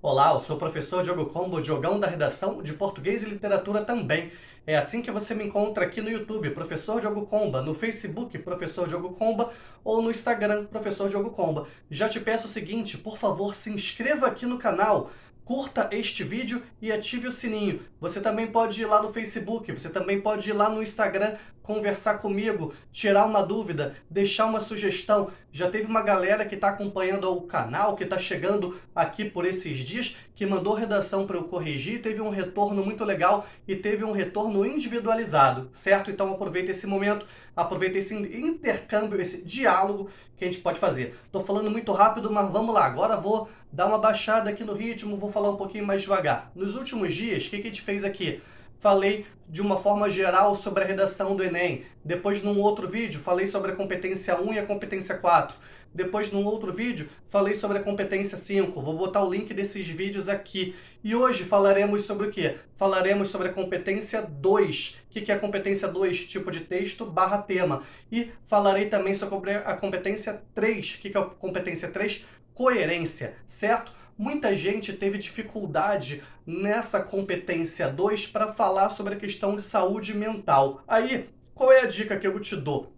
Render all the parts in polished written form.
Olá, eu sou o professor Diogo Combo, Diogão da redação de Português e Literatura também. É assim que você me encontra aqui no YouTube, Professor Diogo Comba, no Facebook, Professor Diogo Comba, ou no Instagram, Professor Diogo Comba. Já te peço o seguinte, por favor, se inscreva aqui no canal, curta este vídeo e ative o sininho. Você também pode ir lá no Facebook, você também pode ir lá no Instagram, conversar comigo, tirar uma dúvida, deixar uma sugestão. Já teve uma galera que está acompanhando o canal, que está chegando aqui por esses dias, que mandou redação para eu corrigir, teve um retorno muito legal e teve um retorno individualizado, certo? Então aproveita esse momento, aproveita esse intercâmbio, esse diálogo que a gente pode fazer. Estou falando muito rápido, mas vamos lá, agora vou dar uma baixada aqui no ritmo, vou falar um pouquinho mais devagar. Nos últimos dias, o que a gente fez aqui? Falei de uma forma geral sobre a redação do Enem. Depois, num outro vídeo, falei sobre a competência 1 e a competência 4. Depois, num outro vídeo, falei sobre a competência 5. Vou botar o link desses vídeos aqui. E hoje falaremos sobre o quê? Falaremos sobre a competência 2. O que é a competência 2? Tipo de texto barra tema. E falarei também sobre a competência 3. O que é a competência 3? Coerência, certo? Muita gente teve dificuldade nessa competência 2 para falar sobre a questão de saúde mental. Aí, qual é a dica que eu te dou?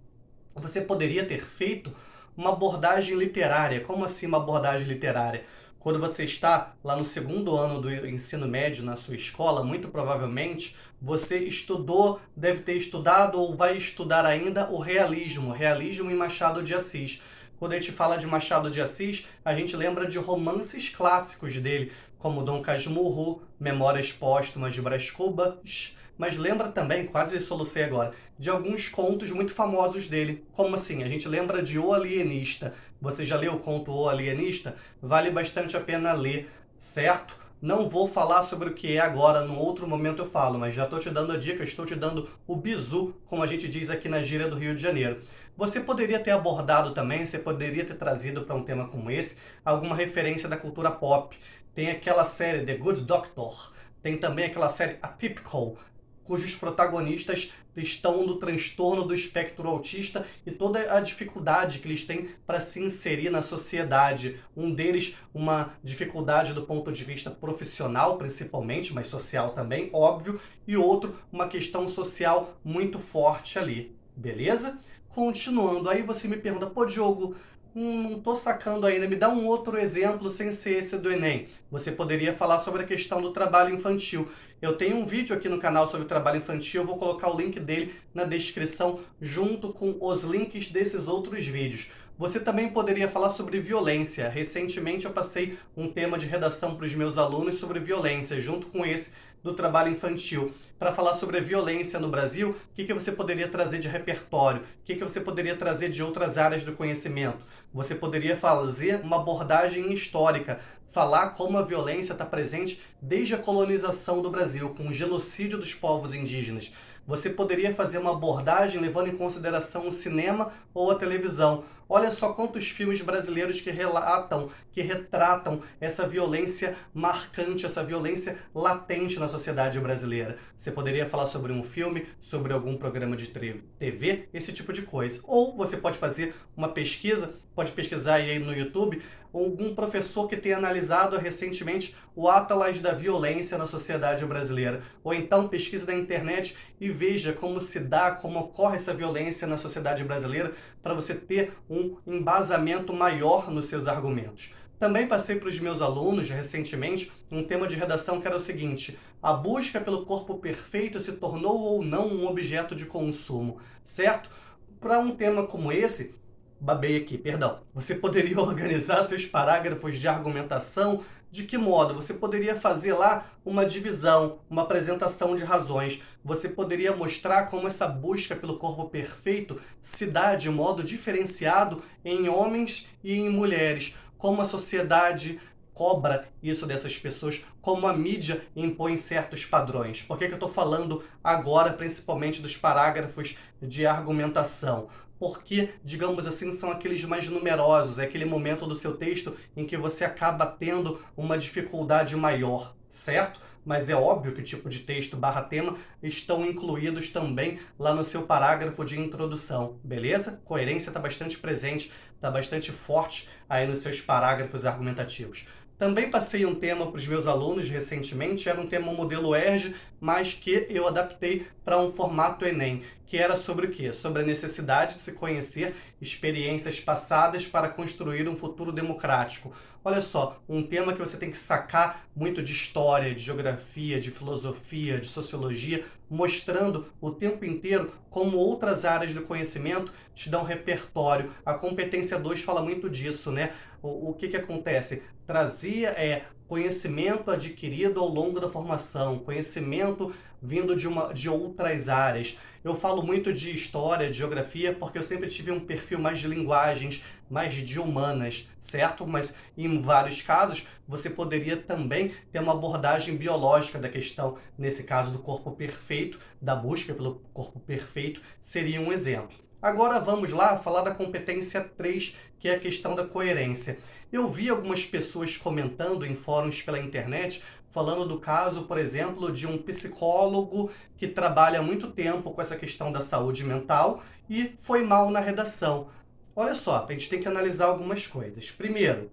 Você poderia ter feito uma abordagem literária. Como assim uma abordagem literária? Quando você está lá no segundo ano do ensino médio na sua escola, muito provavelmente você estudou, deve ter estudado ou vai estudar ainda o realismo em Machado de Assis. Quando a gente fala de Machado de Assis, a gente lembra de romances clássicos dele, como Dom Casmurro, Memórias Póstumas de Brás Cubas, mas lembra também, quase solucei agora, de alguns contos muito famosos dele. Como assim? A gente lembra de O Alienista. Você já leu o conto O Alienista? Vale bastante a pena ler, certo? Não vou falar sobre o que é agora, no outro momento eu falo, mas já estou te dando a dica, estou te dando o bizu, como a gente diz aqui na gíria do Rio de Janeiro. Você poderia ter abordado também, você poderia ter trazido para um tema como esse, alguma referência da cultura pop. Tem aquela série The Good Doctor, tem também aquela série Atypical, cujos protagonistas estão no transtorno do espectro autista e toda a dificuldade que eles têm para se inserir na sociedade. Um deles, uma dificuldade do ponto de vista profissional, principalmente, mas social também, óbvio, e outro, uma questão social muito forte ali. Beleza? Continuando, aí você me pergunta, pô, Diogo, não tô sacando ainda, me dá um outro exemplo sem ser esse do Enem. Você poderia falar sobre a questão do trabalho infantil. Eu tenho um vídeo aqui no canal sobre trabalho infantil, eu vou colocar o link dele na descrição, junto com os links desses outros vídeos. Você também poderia falar sobre violência. Recentemente eu passei um tema de redação para os meus alunos sobre violência, junto com esse do trabalho infantil. Para falar sobre a violência no Brasil, o que você poderia trazer de repertório? O que você poderia trazer de outras áreas do conhecimento? Você poderia fazer uma abordagem histórica, falar como a violência está presente desde a colonização do Brasil, com o genocídio dos povos indígenas. Você poderia fazer uma abordagem levando em consideração o cinema ou a televisão. Olha só quantos filmes brasileiros que relatam, que retratam essa violência marcante, essa violência latente na sociedade brasileira. Você poderia falar sobre um filme, sobre algum programa de TV, esse tipo de coisa. Ou você pode fazer uma pesquisa, pode pesquisar aí no YouTube, algum professor que tenha analisado recentemente o Atlas da Violência na sociedade brasileira. Ou então pesquise na internet e veja como se dá, como ocorre essa violência na sociedade brasileira, para você ter um embasamento maior nos seus argumentos. Também passei para os meus alunos, recentemente, um tema de redação que era o seguinte: a busca pelo corpo perfeito se tornou ou não um objeto de consumo, certo? Para um tema como esse, babei aqui, perdão. Você poderia organizar seus parágrafos de argumentação de que modo? Você poderia fazer lá uma divisão, uma apresentação de razões. Você poderia mostrar como essa busca pelo corpo perfeito se dá de modo diferenciado em homens e em mulheres. Como a sociedade cobra isso dessas pessoas, como a mídia impõe certos padrões. Por que eu estou falando agora, principalmente, dos parágrafos de argumentação? Porque, digamos assim, são aqueles mais numerosos, é aquele momento do seu texto em que você acaba tendo uma dificuldade maior, certo? Mas é óbvio que o tipo de texto barra tema estão incluídos também lá no seu parágrafo de introdução, beleza? Coerência está bastante presente, está bastante forte aí nos seus parágrafos argumentativos. Também passei um tema para os meus alunos recentemente, era um tema modelo ERJ, mas que eu adaptei para um formato Enem, que era sobre o quê? Sobre a necessidade de se conhecer experiências passadas para construir um futuro democrático. Olha só, um tema que você tem que sacar muito de história, de geografia, de filosofia, de sociologia, mostrando o tempo inteiro como outras áreas do conhecimento te dão repertório. A competência 2 fala muito disso, né? O que acontece? Trazia conhecimento adquirido ao longo da formação, conhecimento vindo de outras áreas. Eu falo muito de história, de geografia, porque eu sempre tive um perfil mais de linguagens, mais de humanas, certo? Mas em vários casos você poderia também ter uma abordagem biológica da questão. Nesse caso do corpo perfeito, da busca pelo corpo perfeito, seria um exemplo. Agora vamos lá falar da competência 3, que é a questão da coerência. Eu vi algumas pessoas comentando em fóruns pela internet, falando do caso, por exemplo, de um psicólogo que trabalha há muito tempo com essa questão da saúde mental e foi mal na redação. Olha só, a gente tem que analisar algumas coisas. Primeiro,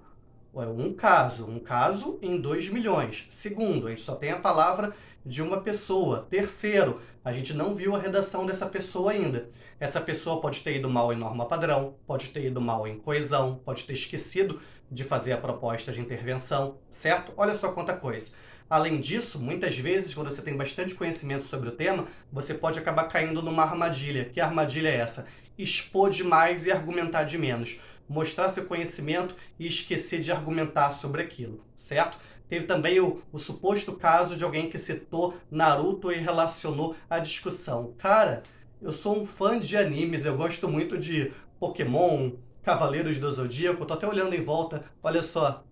um caso em 2 milhões. Segundo, a gente só tem a palavra de uma pessoa. Terceiro, a gente não viu a redação dessa pessoa ainda. Essa pessoa pode ter ido mal em norma padrão, pode ter ido mal em coesão, pode ter esquecido de fazer a proposta de intervenção, certo? Olha só quanta coisa. Além disso, muitas vezes, quando você tem bastante conhecimento sobre o tema, você pode acabar caindo numa armadilha. Que armadilha é essa? Expor demais e argumentar de menos. Mostrar seu conhecimento e esquecer de argumentar sobre aquilo, certo? Teve também o suposto caso de alguém que citou Naruto e relacionou a discussão. Cara, eu sou um fã de animes, eu gosto muito de Pokémon, Cavaleiros do Zodíaco, eu tô até olhando em volta, olha só.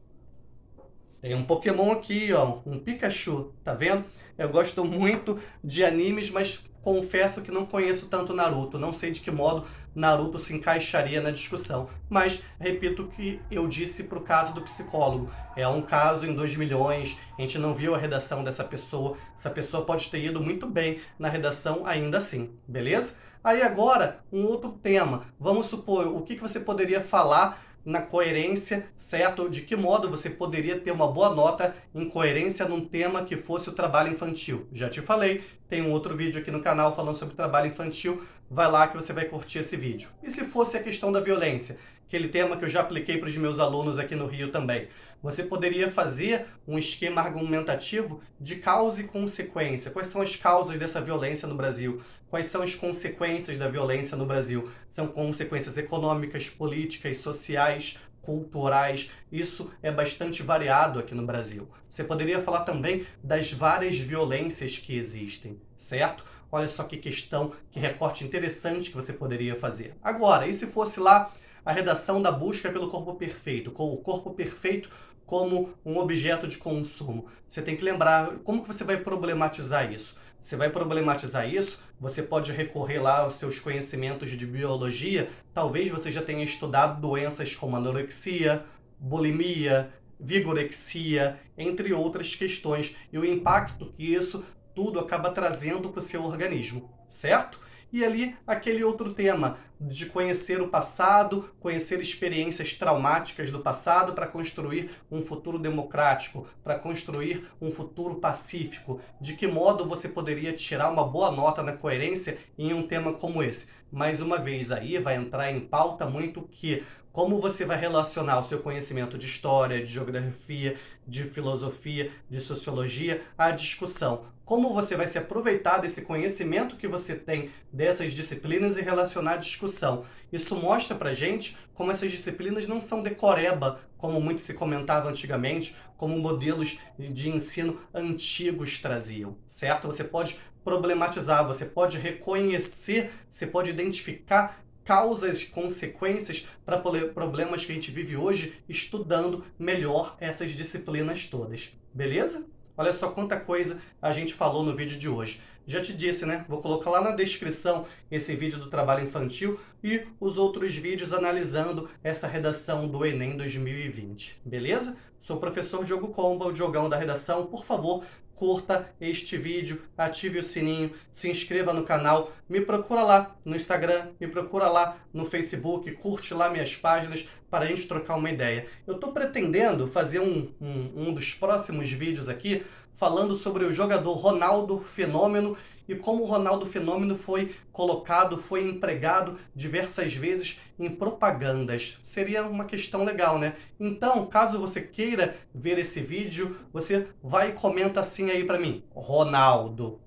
Tem um Pokémon aqui, ó, um Pikachu, tá vendo? Eu gosto muito de animes, mas confesso que não conheço tanto Naruto. Não sei de que modo Naruto se encaixaria na discussão. Mas repito o que eu disse pro caso do psicólogo. É um caso em 2 milhões, a gente não viu a redação dessa pessoa. Essa pessoa pode ter ido muito bem na redação ainda assim, beleza? Aí agora, um outro tema. Vamos supor, o que você poderia falar na coerência, certo? De que modo você poderia ter uma boa nota em coerência num tema que fosse o trabalho infantil. Já te falei, tem um outro vídeo aqui no canal falando sobre trabalho infantil, vai lá que você vai curtir esse vídeo. E se fosse a questão da violência? Aquele tema que eu já apliquei para os meus alunos aqui no Rio também. Você poderia fazer um esquema argumentativo de causa e consequência. Quais são as causas dessa violência no Brasil? Quais são as consequências da violência no Brasil? São consequências econômicas, políticas, sociais, culturais. Isso é bastante variado aqui no Brasil. Você poderia falar também das várias violências que existem, certo? Olha só que questão, que recorte interessante que você poderia fazer. Agora, e se fosse lá a redação da busca pelo corpo perfeito, com o corpo perfeito como um objeto de consumo? Você tem que lembrar como que você vai problematizar isso. Você vai problematizar isso, você pode recorrer lá aos seus conhecimentos de biologia, talvez você já tenha estudado doenças como anorexia, bulimia, vigorexia, entre outras questões, e o impacto que isso tudo acaba trazendo para o seu organismo, certo? E ali, aquele outro tema de conhecer o passado, conhecer experiências traumáticas do passado para construir um futuro democrático, para construir um futuro pacífico. De que modo você poderia tirar uma boa nota na coerência em um tema como esse? Mais uma vez, aí vai entrar em pauta muito que como você vai relacionar o seu conhecimento de história, de geografia, de filosofia, de sociologia à discussão. Como você vai se aproveitar desse conhecimento que você tem dessas disciplinas e relacionar à discussão. Isso mostra pra gente como essas disciplinas não são decoreba, como muito se comentava antigamente, como modelos de ensino antigos traziam, certo? Você pode problematizar, você pode reconhecer, você pode identificar causas e consequências para problemas que a gente vive hoje, estudando melhor essas disciplinas todas. Beleza? Olha só quanta coisa a gente falou no vídeo de hoje. Já te disse, né? Vou colocar lá na descrição esse vídeo do trabalho infantil e os outros vídeos analisando essa redação do Enem 2020. Beleza? Sou o professor Diogo Comba, o Diogão da redação. Por favor, curta este vídeo, ative o sininho, se inscreva no canal, me procura lá no Instagram, me procura lá no Facebook, curte lá minhas páginas para a gente trocar uma ideia. Eu estou pretendendo fazer um dos próximos vídeos aqui falando sobre o jogador Ronaldo Fenômeno e como o Ronaldo Fenômeno foi colocado, foi empregado diversas vezes em propagandas. Seria uma questão legal, né? Então, caso você queira ver esse vídeo, você vai e comenta assim aí pra mim, Ronaldo.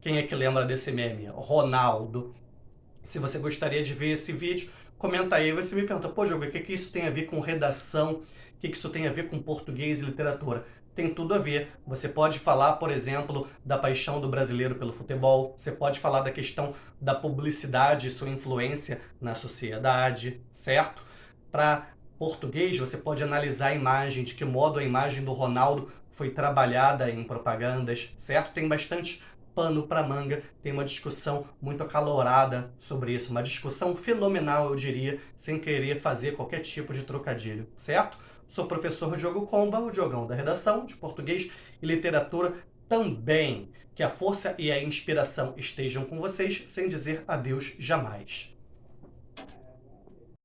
Quem é que lembra desse meme? Ronaldo. Se você gostaria de ver esse vídeo, comenta aí. Você me pergunta, pô, Diogo, o que isso tem a ver com redação? O que isso tem a ver com português e literatura? Tem tudo a ver. Você pode falar, por exemplo, da paixão do brasileiro pelo futebol, você pode falar da questão da publicidade e sua influência na sociedade, certo? Para português, você pode analisar a imagem, de que modo a imagem do Ronaldo foi trabalhada em propagandas, certo? Tem bastante pano para manga, tem uma discussão muito acalorada sobre isso, uma discussão fenomenal, eu diria, sem querer fazer qualquer tipo de trocadilho, certo? Sou o professor Diogo Comba, o Diogão da redação de português e literatura também. Que a força e a inspiração estejam com vocês, sem dizer adeus jamais.